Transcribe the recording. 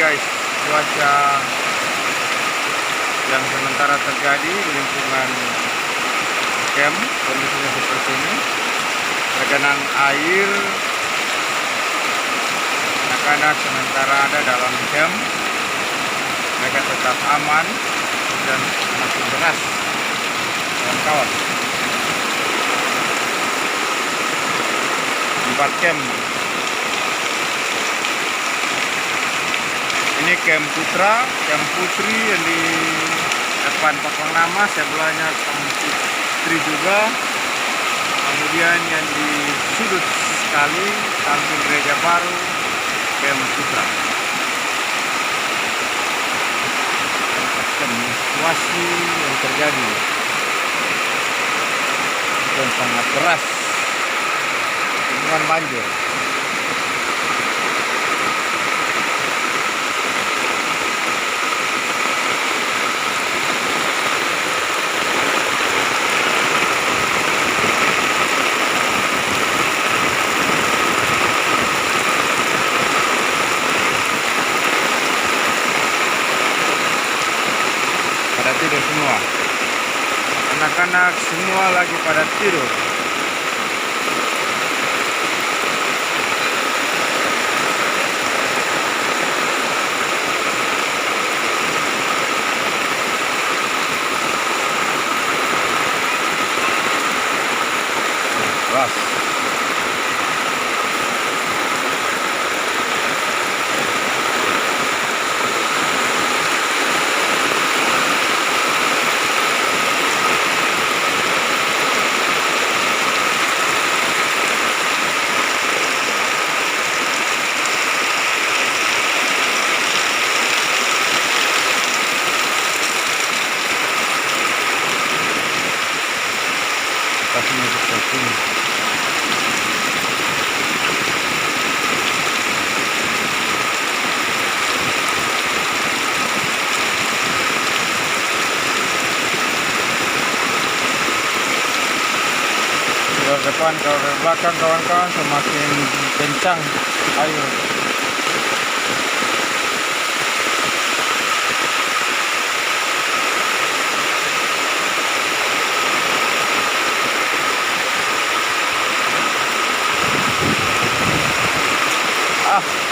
guys, cuaca yang sementara terjadi di lingkungan camp. Kondisinya seperti ini, tergenang air. Anak-anak sementara ada dalam camp, mereka tetap aman dan masih deras kawan-kawan. Tempat camp ini camp Putra, camp Putri yang di depan papan nama, sebelahnya camp Putri juga. Kemudian yang di sudut sekali samping gereja baru camp Putra. Situasi yang terjadi dan sangat deras, dengan banjir. Pada tidur semua, anak-anak semua lagi pada tidur. Keras. Situasinya seperti ini. Dari depan ke belakang kawan-kawan semakin kencang air. Ah.